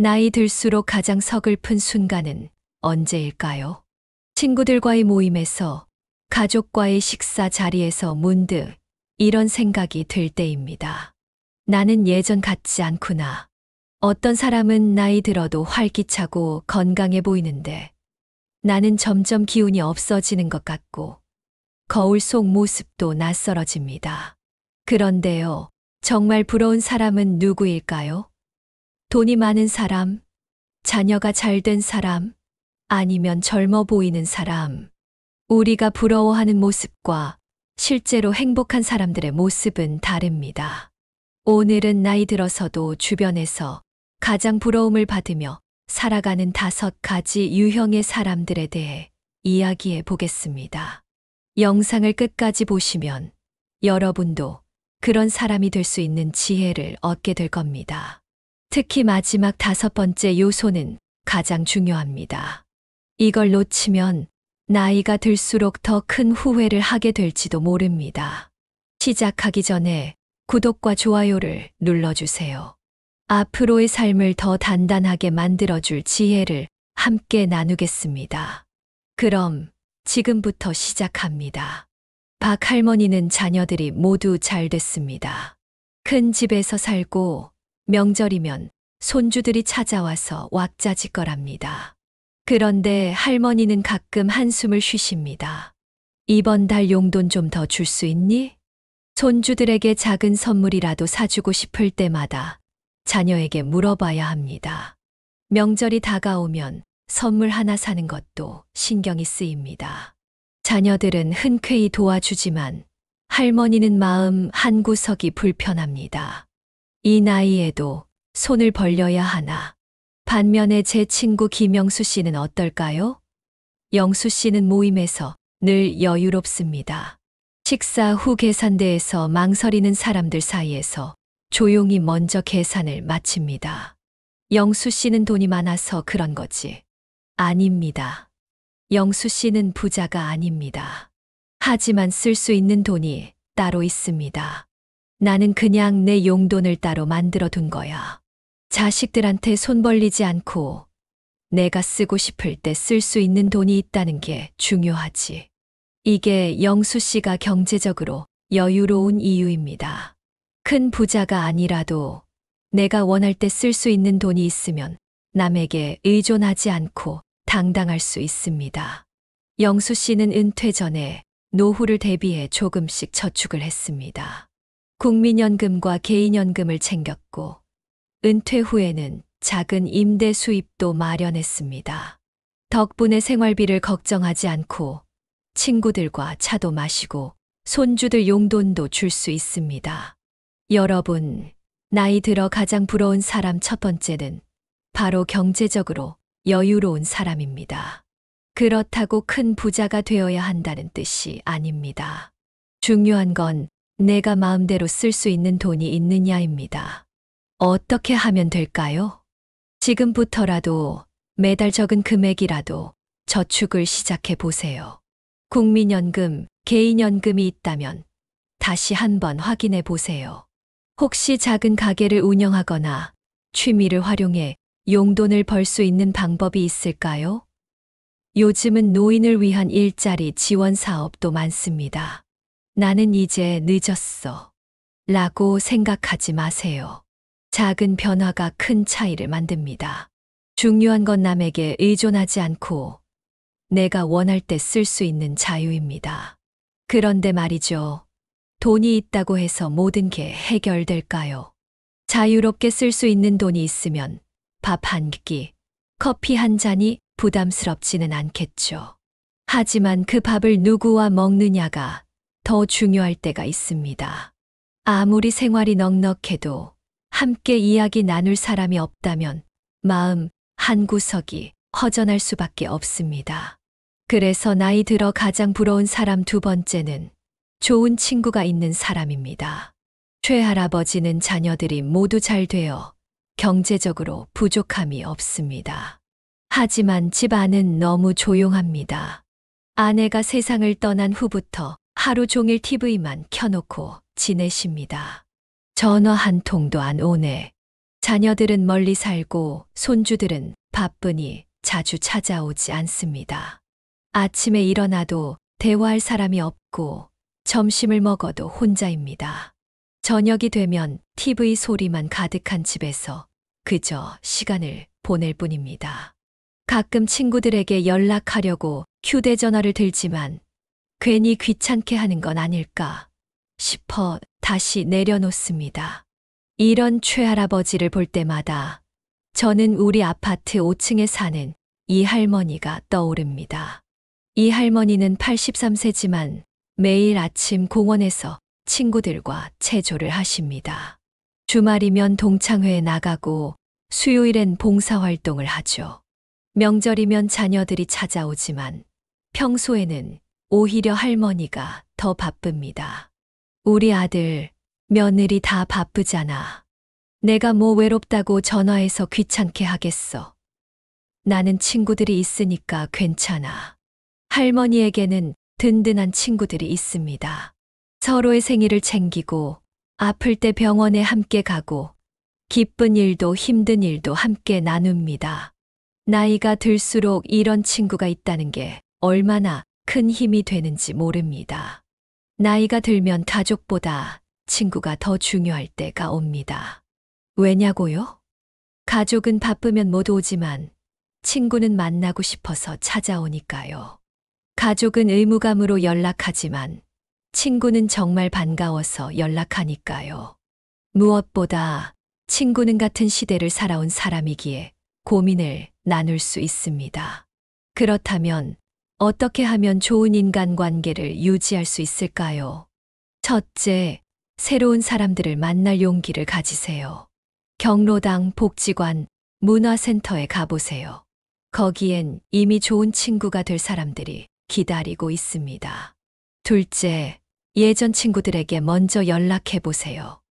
나이 들수록 가장 서글픈 순간은 언제일까요? 친구들과의 모임에서, 가족과의 식사 자리에서 문득 이런 생각이 들 때입니다. 나는 예전 같지 않구나. 어떤 사람은 나이 들어도 활기차고 건강해 보이는데 나는 점점 기운이 없어지는 것 같고 거울 속 모습도 낯설어집니다. 그런데요, 정말 부러운 사람은 누구일까요? 돈이 많은 사람, 자녀가 잘 된 사람, 아니면 젊어 보이는 사람. 우리가 부러워하는 모습과 실제로 행복한 사람들의 모습은 다릅니다. 오늘은 나이 들어서도 주변에서 가장 부러움을 받으며 살아가는 5가지 유형의 사람들에 대해 이야기해 보겠습니다. 영상을 끝까지 보시면 여러분도 그런 사람이 될 수 있는 지혜를 얻게 될 겁니다. 특히 마지막 5번째 요소는 가장 중요합니다. 이걸 놓치면 나이가 들수록 더 큰 후회를 하게 될지도 모릅니다. 시작하기 전에 구독과 좋아요를 눌러주세요. 앞으로의 삶을 더 단단하게 만들어줄 지혜를 함께 나누겠습니다. 그럼 지금부터 시작합니다. 박 할머니는 자녀들이 모두 잘 됐습니다. 큰 집에서 살고 명절이면 손주들이 찾아와서 왁자지껄합니다. 그런데 할머니는 가끔 한숨을 쉬십니다. 이번 달 용돈 좀 더 줄 수 있니? 손주들에게 작은 선물이라도 사주고 싶을 때마다 자녀에게 물어봐야 합니다. 명절이 다가오면 선물 하나 사는 것도 신경이 쓰입니다. 자녀들은 흔쾌히 도와주지만 할머니는 마음 한구석이 불편합니다. 이 나이에도 손을 벌려야 하나. 반면에 제 친구 김영수 씨는 어떨까요? 영수 씨는 모임에서 늘 여유롭습니다. 식사 후 계산대에서 망설이는 사람들 사이에서 조용히 먼저 계산을 마칩니다. 영수 씨는 돈이 많아서 그런 거지. 아닙니다. 영수 씨는 부자가 아닙니다. 하지만 쓸 수 있는 돈이 따로 있습니다. 나는 그냥 내 용돈을 따로 만들어 둔 거야. 자식들한테 손 벌리지 않고 내가 쓰고 싶을 때 쓸 수 있는 돈이 있다는 게 중요하지. 이게 영수 씨가 경제적으로 여유로운 이유입니다. 큰 부자가 아니라도 내가 원할 때 쓸 수 있는 돈이 있으면 남에게 의존하지 않고 당당할 수 있습니다. 영수 씨는 은퇴 전에 노후를 대비해 조금씩 저축을 했습니다. 국민연금과 개인연금을 챙겼고 은퇴 후에는 작은 임대 수입도 마련했습니다. 덕분에 생활비를 걱정하지 않고 친구들과 차도 마시고 손주들 용돈도 줄 수 있습니다. 여러분, 나이 들어 가장 부러운 사람 첫 번째는 바로 경제적으로 여유로운 사람입니다. 그렇다고 큰 부자가 되어야 한다는 뜻이 아닙니다. 중요한 건 내가 마음대로 쓸 수 있는 돈이 있느냐입니다. 어떻게 하면 될까요? 지금부터라도 매달 적은 금액이라도 저축을 시작해 보세요. 국민연금, 개인연금이 있다면 다시 한번 확인해 보세요. 혹시 작은 가게를 운영하거나 취미를 활용해 용돈을 벌 수 있는 방법이 있을까요? 요즘은 노인을 위한 일자리 지원 사업도 많습니다. 나는 이제 늦었어. 라고 생각하지 마세요. 작은 변화가 큰 차이를 만듭니다. 중요한 건 남에게 의존하지 않고 내가 원할 때 쓸 수 있는 자유입니다. 그런데 말이죠. 돈이 있다고 해서 모든 게 해결될까요? 자유롭게 쓸 수 있는 돈이 있으면 밥 한 끼, 커피 한 잔이 부담스럽지는 않겠죠. 하지만 그 밥을 누구와 먹느냐가 더 중요할 때가 있습니다. 아무리 생활이 넉넉해도 함께 이야기 나눌 사람이 없다면 마음 한구석이 허전할 수밖에 없습니다. 그래서 나이 들어 가장 부러운 사람 두 번째는 좋은 친구가 있는 사람입니다. 최할아버지는 자녀들이 모두 잘 되어 경제적으로 부족함이 없습니다. 하지만 집 안은 너무 조용합니다. 아내가 세상을 떠난 후부터 하루 종일 TV만 켜놓고 지내십니다. 전화 한 통도 안 오네. 자녀들은 멀리 살고 손주들은 바쁘니 자주 찾아오지 않습니다. 아침에 일어나도 대화할 사람이 없고 점심을 먹어도 혼자입니다. 저녁이 되면 TV 소리만 가득한 집에서 그저 시간을 보낼 뿐입니다. 가끔 친구들에게 연락하려고 휴대전화를 들지만 괜히 귀찮게 하는 건 아닐까 싶어 다시 내려놓습니다. 이런 최할아버지를 볼 때마다 저는 우리 아파트 5층에 사는 이 할머니가 떠오릅니다. 이 할머니는 83세지만 매일 아침 공원에서 친구들과 체조를 하십니다. 주말이면 동창회에 나가고 수요일엔 봉사활동을 하죠. 명절이면 자녀들이 찾아오지만 평소에는 오히려 할머니가 더 바쁩니다. 우리 아들, 며느리 다 바쁘잖아. 내가 뭐 외롭다고 전화해서 귀찮게 하겠어. 나는 친구들이 있으니까 괜찮아. 할머니에게는 든든한 친구들이 있습니다. 서로의 생일을 챙기고 아플 때 병원에 함께 가고 기쁜 일도 힘든 일도 함께 나눕니다. 나이가 들수록 이런 친구가 있다는 게 얼마나 큰 힘이 되는지 모릅니다. 나이가 들면 가족보다 친구가 더 중요할 때가 옵니다. 왜냐고요? 가족은 바쁘면 못 오지만 친구는 만나고 싶어서 찾아오니까요. 가족은 의무감으로 연락하지만 친구는 정말 반가워서 연락하니까요. 무엇보다 친구는 같은 시대를 살아온 사람이기에 고민을 나눌 수 있습니다. 그렇다면 어떻게 하면 좋은 인간관계를 유지할 수 있을까요? 첫째, 새로운 사람들을 만날 용기를 가지세요. 경로당, 복지관, 문화센터에 가보세요. 거기엔 이미 좋은 친구가 될 사람들이 기다리고 있습니다. 둘째, 예전 친구들에게 먼저 연락해 보세요.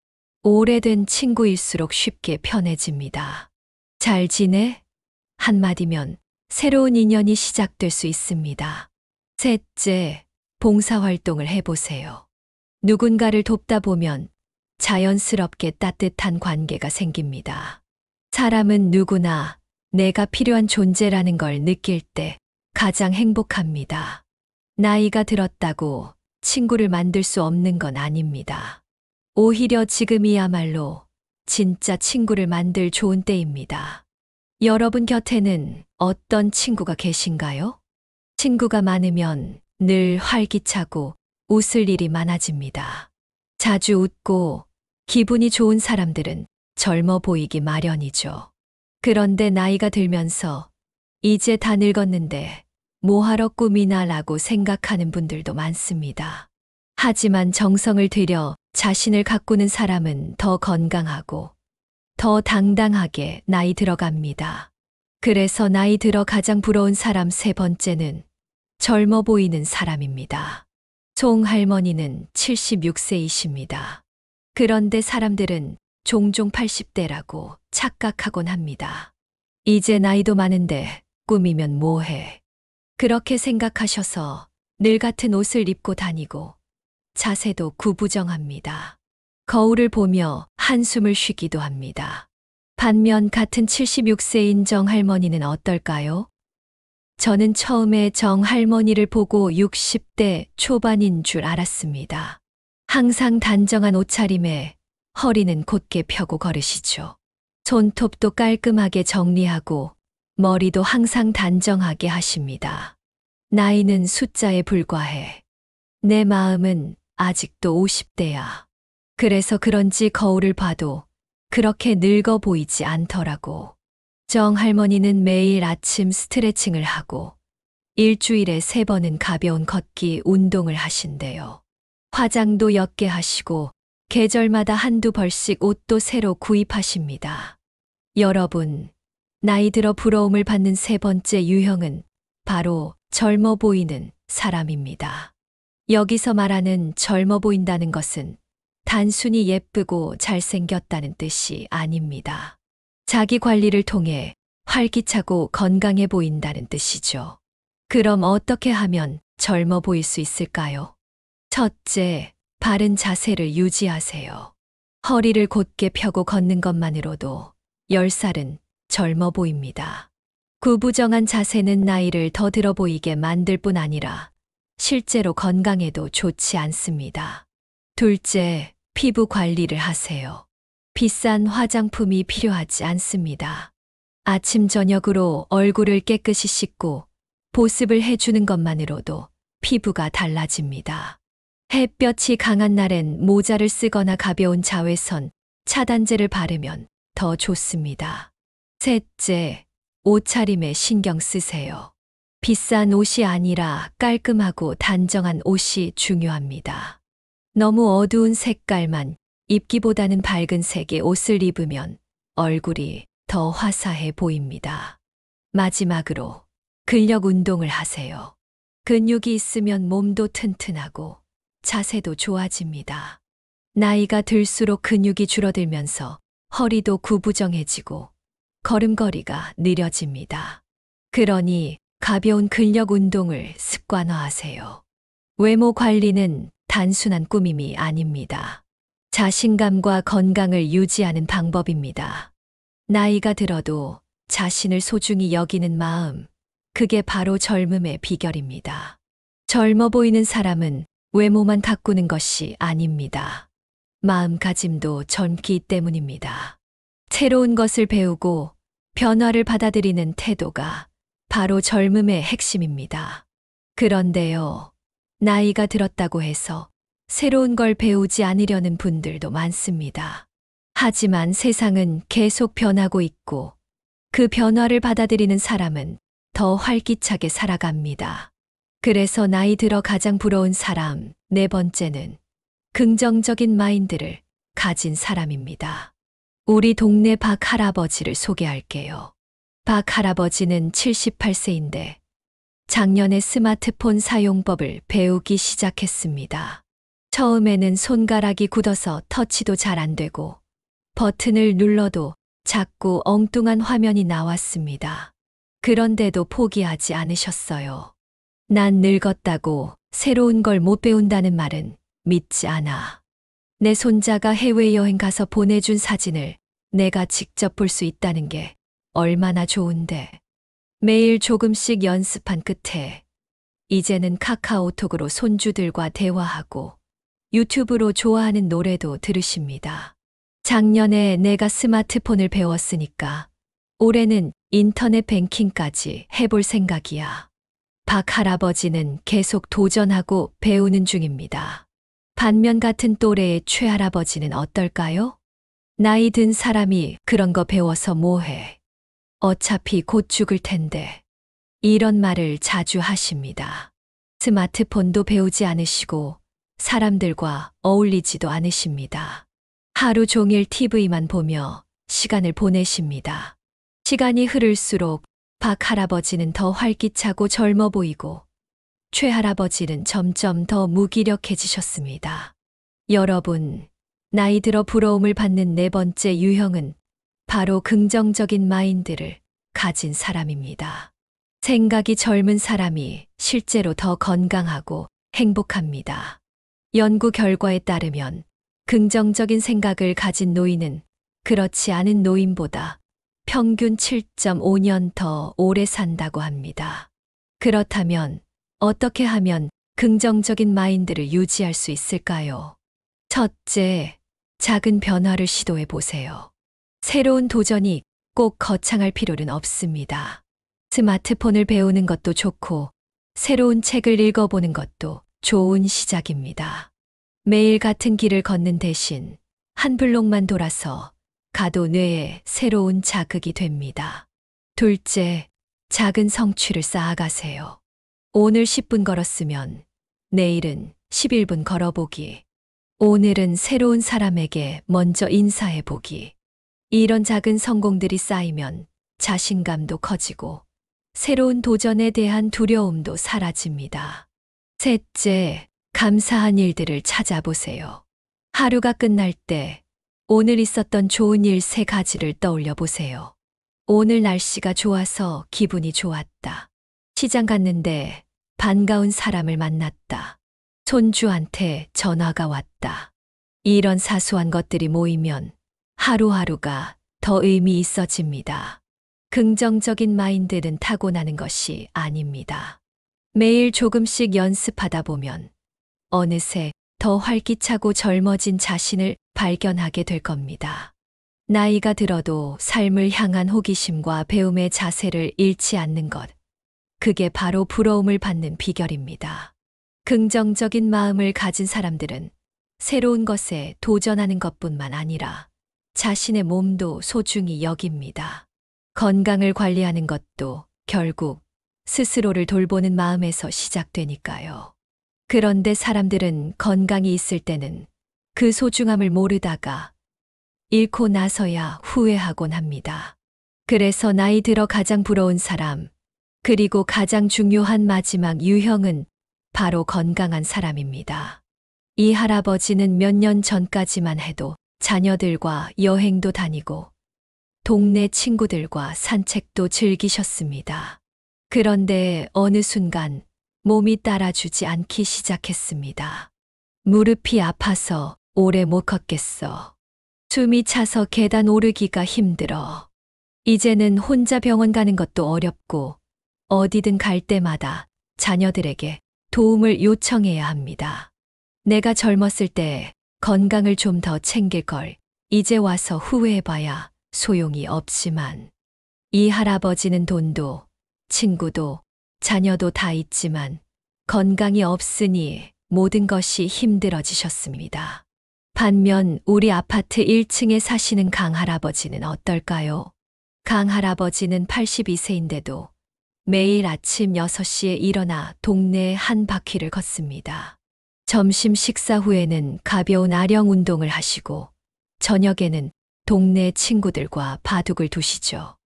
오래된 친구일수록 쉽게 편해집니다. 잘 지내? 한마디면 새로운 인연이 시작될 수 있습니다. 셋째, 봉사활동을 해보세요. 누군가를 돕다 보면 자연스럽게 따뜻한 관계가 생깁니다. 사람은 누구나 내가 필요한 존재라는 걸 느낄 때 가장 행복합니다. 나이가 들었다고 친구를 만들 수 없는 건 아닙니다. 오히려 지금이야말로 진짜 친구를 만들 좋은 때입니다. 여러분 곁에는 어떤 친구가 계신가요? 친구가 많으면 늘 활기차고 웃을 일이 많아집니다. 자주 웃고 기분이 좋은 사람들은 젊어 보이기 마련이죠. 그런데 나이가 들면서 이제 다 늙었는데 뭐하러 꿈이나 라고 생각하는 분들도 많습니다. 하지만 정성을 들여 자신을 가꾸는 사람은 더 건강하고 더 당당하게 나이 들어갑니다. 그래서 나이 들어 가장 부러운 사람 세 번째는 젊어 보이는 사람입니다. 송 할머니는 76세이십니다. 그런데 사람들은 종종 80대라고 착각하곤 합니다. 이제 나이도 많은데 꿈이면 뭐해. 그렇게 생각하셔서 늘 같은 옷을 입고 다니고 자세도 구부정합니다. 거울을 보며 한숨을 쉬기도 합니다. 반면 같은 76세인 정 할머니는 어떨까요? 저는 처음에 정 할머니를 보고 60대 초반인 줄 알았습니다. 항상 단정한 옷차림에 허리는 곧게 펴고 걸으시죠. 손톱도 깔끔하게 정리하고 머리도 항상 단정하게 하십니다. 나이는 숫자에 불과해. 내 마음은 아직도 50대야. 그래서 그런지 거울을 봐도 그렇게 늙어 보이지 않더라고. 정 할머니는 매일 아침 스트레칭을 하고 일주일에 3번은 가벼운 걷기 운동을 하신대요. 화장도 옅게 하시고 계절마다 한두 벌씩 옷도 새로 구입하십니다. 여러분, 나이 들어 부러움을 받는 세 번째 유형은 바로 젊어 보이는 사람입니다. 여기서 말하는 젊어 보인다는 것은 단순히 예쁘고 잘생겼다는 뜻이 아닙니다. 자기 관리를 통해 활기차고 건강해 보인다는 뜻이죠. 그럼 어떻게 하면 젊어 보일 수 있을까요? 첫째, 바른 자세를 유지하세요. 허리를 곧게 펴고 걷는 것만으로도 10살은 젊어 보입니다. 구부정한 자세는 나이를 더 들어 보이게 만들 뿐 아니라 실제로 건강에도 좋지 않습니다. 둘째, 피부 관리를 하세요. 비싼 화장품이 필요하지 않습니다. 아침 저녁으로 얼굴을 깨끗이 씻고 보습을 해주는 것만으로도 피부가 달라집니다. 햇볕이 강한 날엔 모자를 쓰거나 가벼운 자외선, 차단제를 바르면 더 좋습니다. 셋째, 옷차림에 신경 쓰세요. 비싼 옷이 아니라 깔끔하고 단정한 옷이 중요합니다. 너무 어두운 색깔만 입기보다는 밝은 색의 옷을 입으면 얼굴이 더 화사해 보입니다. 마지막으로 근력 운동을 하세요. 근육이 있으면 몸도 튼튼하고 자세도 좋아집니다. 나이가 들수록 근육이 줄어들면서 허리도 구부정해지고 걸음걸이가 느려집니다. 그러니 가벼운 근력 운동을 습관화하세요. 외모 관리는 단순한 꾸밈이 아닙니다. 자신감과 건강을 유지하는 방법입니다. 나이가 들어도 자신을 소중히 여기는 마음, 그게 바로 젊음의 비결입니다. 젊어 보이는 사람은 외모만 가꾸는 것이 아닙니다. 마음가짐도 젊기 때문입니다. 새로운 것을 배우고 변화를 받아들이는 태도가 바로 젊음의 핵심입니다. 그런데요, 나이가 들었다고 해서 새로운 걸 배우지 않으려는 분들도 많습니다. 하지만 세상은 계속 변하고 있고 그 변화를 받아들이는 사람은 더 활기차게 살아갑니다. 그래서 나이 들어 가장 부러운 사람, 네 번째는 긍정적인 마인드를 가진 사람입니다. 우리 동네 박 할아버지를 소개할게요. 박 할아버지는 78세인데 작년에 스마트폰 사용법을 배우기 시작했습니다. 처음에는 손가락이 굳어서 터치도 잘 안 되고 버튼을 눌러도 작고 엉뚱한 화면이 나왔습니다. 그런데도 포기하지 않으셨어요. 난 늙었다고 새로운 걸 못 배운다는 말은 믿지 않아. 내 손자가 해외여행 가서 보내준 사진을 내가 직접 볼 수 있다는 게 얼마나 좋은데. 매일 조금씩 연습한 끝에 이제는 카카오톡으로 손주들과 대화하고 유튜브로 좋아하는 노래도 들으십니다. 작년에 내가 스마트폰을 배웠으니까 올해는 인터넷 뱅킹까지 해볼 생각이야. 박 할아버지는 계속 도전하고 배우는 중입니다. 반면 같은 또래의 최 할아버지는 어떨까요? 나이 든 사람이 그런 거 배워서 뭐해. 어차피 곧 죽을 텐데. 이런 말을 자주 하십니다. 스마트폰도 배우지 않으시고 사람들과 어울리지도 않으십니다. 하루 종일 TV만 보며 시간을 보내십니다. 시간이 흐를수록 박 할아버지는 더 활기차고 젊어 보이고 최 할아버지는 점점 더 무기력해지셨습니다. 여러분, 나이 들어 부러움을 받는 네 번째 유형은 바로 긍정적인 마인드를 가진 사람입니다. 생각이 젊은 사람이 실제로 더 건강하고 행복합니다. 연구 결과에 따르면 긍정적인 생각을 가진 노인은 그렇지 않은 노인보다 평균 7.5년 더 오래 산다고 합니다. 그렇다면 어떻게 하면 긍정적인 마인드를 유지할 수 있을까요? 첫째, 작은 변화를 시도해 보세요. 새로운 도전이 꼭 거창할 필요는 없습니다. 스마트폰을 배우는 것도 좋고 새로운 책을 읽어보는 것도 좋은 시작입니다. 매일 같은 길을 걷는 대신 한 블록만 돌아서 가도 뇌에 새로운 자극이 됩니다. 둘째, 작은 성취를 쌓아가세요. 오늘 10분 걸었으면 내일은 11분 걸어보기. 오늘은 새로운 사람에게 먼저 인사해보기. 이런 작은 성공들이 쌓이면 자신감도 커지고 새로운 도전에 대한 두려움도 사라집니다. 셋째, 감사한 일들을 찾아보세요. 하루가 끝날 때 오늘 있었던 좋은 일 3가지를 떠올려 보세요. 오늘 날씨가 좋아서 기분이 좋았다. 시장 갔는데 반가운 사람을 만났다. 손주한테 전화가 왔다. 이런 사소한 것들이 모이면 하루하루가 더 의미 있어집니다. 긍정적인 마인드는 타고나는 것이 아닙니다. 매일 조금씩 연습하다 보면 어느새 더 활기차고 젊어진 자신을 발견하게 될 겁니다. 나이가 들어도 삶을 향한 호기심과 배움의 자세를 잃지 않는 것. 그게 바로 부러움을 받는 비결입니다. 긍정적인 마음을 가진 사람들은 새로운 것에 도전하는 것뿐만 아니라 자신의 몸도 소중히 여깁니다. 건강을 관리하는 것도 결국 스스로를 돌보는 마음에서 시작되니까요. 그런데 사람들은 건강이 있을 때는 그 소중함을 모르다가 잃고 나서야 후회하곤 합니다. 그래서 나이 들어 가장 부러운 사람, 그리고 가장 중요한 마지막 유형은 바로 건강한 사람입니다. 이 할아버지는 몇 년 전까지만 해도 자녀들과 여행도 다니고 동네 친구들과 산책도 즐기셨습니다. 그런데 어느 순간 몸이 따라주지 않기 시작했습니다. 무릎이 아파서 오래 못 걷겠어. 숨이 차서 계단 오르기가 힘들어. 이제는 혼자 병원 가는 것도 어렵고 어디든 갈 때마다 자녀들에게 도움을 요청해야 합니다. 내가 젊었을 때 건강을 좀 더 챙길 걸 이제 와서 후회해봐야 소용이 없지만 이 할아버지는 돈도 친구도 자녀도 다 있지만 건강이 없으니 모든 것이 힘들어지셨습니다. 반면 우리 아파트 1층에 사시는 강 할아버지는 어떨까요? 강 할아버지는 82세인데도 매일 아침 6시에 일어나 동네에 한 바퀴를 걷습니다. 점심 식사 후에는 가벼운 아령 운동을 하시고 저녁에는 동네 친구들과 바둑을 두시죠.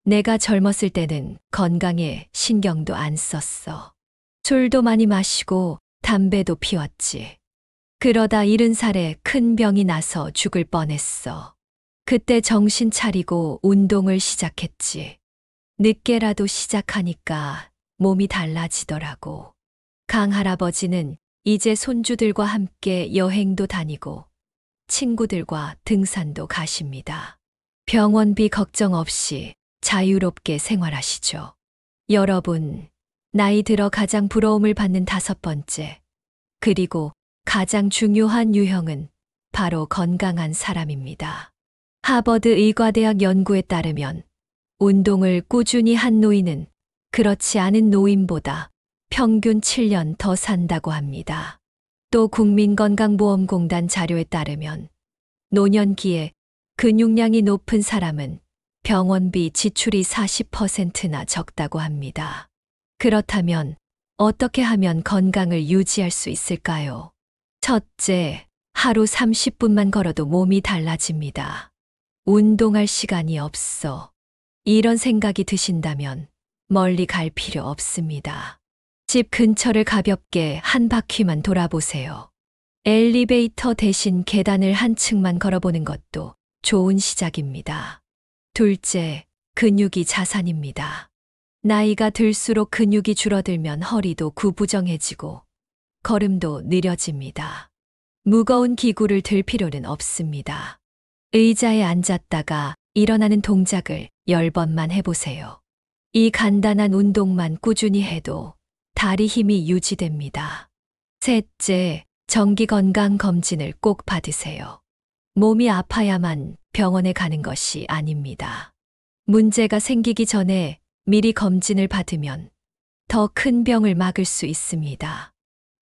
내가 젊었을 때는 건강에 신경도 안 썼어. 술도 많이 마시고 담배도 피웠지. 그러다 70살에 큰 병이 나서 죽을 뻔했어. 그때 정신 차리고 운동을 시작했지. 늦게라도 시작하니까 몸이 달라지더라고. 강 할아버지는 이제 손주들과 함께 여행도 다니고 친구들과 등산도 가십니다. 병원비 걱정 없이 자유롭게 생활하시죠. 여러분, 나이 들어 가장 부러움을 받는 5번째, 그리고 가장 중요한 유형은 바로 건강한 사람입니다. 하버드 의과대학 연구에 따르면 운동을 꾸준히 한 노인은 그렇지 않은 노인보다 평균 7년 더 산다고 합니다. 또 국민건강보험공단 자료에 따르면 노년기에 근육량이 높은 사람은 병원비 지출이 40%나 적다고 합니다. 그렇다면 어떻게 하면 건강을 유지할 수 있을까요? 첫째, 하루 30분만 걸어도 몸이 달라집니다. 운동할 시간이 없어. 이런 생각이 드신다면 멀리 갈 필요 없습니다. 집 근처를 가볍게 한 바퀴만 돌아보세요. 엘리베이터 대신 계단을 한 층만 걸어보는 것도 좋은 시작입니다. 둘째, 근육이 자산입니다. 나이가 들수록 근육이 줄어들면 허리도 구부정해지고 걸음도 느려집니다. 무거운 기구를 들 필요는 없습니다. 의자에 앉았다가 일어나는 동작을 10번만 해보세요. 이 간단한 운동만 꾸준히 해도 다리 힘이 유지됩니다. 셋째, 정기건강검진을 꼭 받으세요. 몸이 아파야만 병원에 가는 것이 아닙니다. 문제가 생기기 전에 미리 검진을 받으면 더 큰 병을 막을 수 있습니다.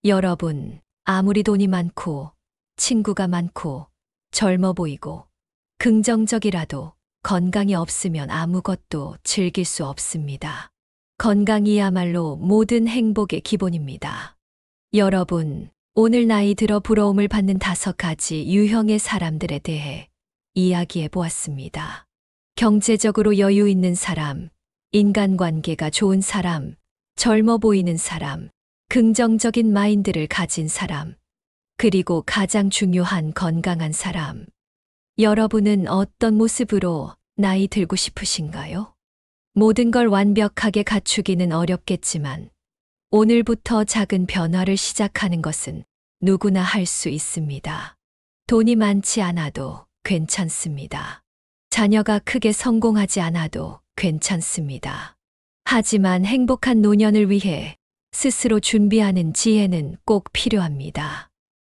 여러분, 아무리 돈이 많고 친구가 많고 젊어 보이고 긍정적이라도 건강이 없으면 아무것도 즐길 수 없습니다. 건강이야말로 모든 행복의 기본입니다. 여러분, 오늘 나이 들어 부러움을 받는 5가지 유형의 사람들에 대해 이야기해 보았습니다. 경제적으로 여유 있는 사람, 인간관계가 좋은 사람, 젊어 보이는 사람, 긍정적인 마인드를 가진 사람, 그리고 가장 중요한 건강한 사람. 여러분은 어떤 모습으로 나이 들고 싶으신가요? 모든 걸 완벽하게 갖추기는 어렵겠지만 오늘부터 작은 변화를 시작하는 것은 누구나 할 수 있습니다. 돈이 많지 않아도 괜찮습니다. 자녀가 크게 성공하지 않아도 괜찮습니다. 하지만 행복한 노년을 위해 스스로 준비하는 지혜는 꼭 필요합니다.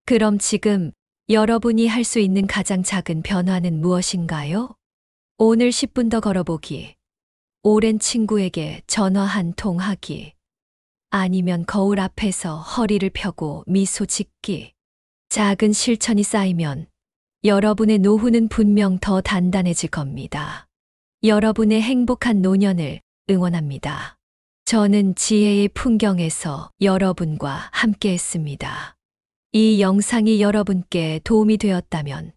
그럼 지금 여러분이 할 수 있는 가장 작은 변화는 무엇인가요? 오늘 10분 더 걸어보기. 오랜 친구에게 전화 한 통 하기. 아니면 거울 앞에서 허리를 펴고 미소 짓기. 작은 실천이 쌓이면 여러분의 노후는 분명 더 단단해질 겁니다. 여러분의 행복한 노년을 응원합니다. 저는 지혜의 풍경에서 여러분과 함께 했습니다. 이 영상이 여러분께 도움이 되었다면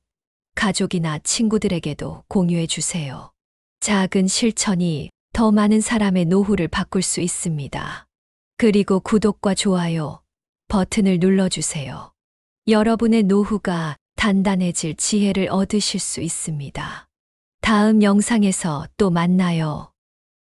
가족이나 친구들에게도 공유해 주세요. 작은 실천이 더 많은 사람의 노후를 바꿀 수 있습니다. 그리고 구독과 좋아요 버튼을 눌러주세요. 여러분의 노후가 단단해질 지혜를 얻으실 수 있습니다. 다음 영상에서 또 만나요.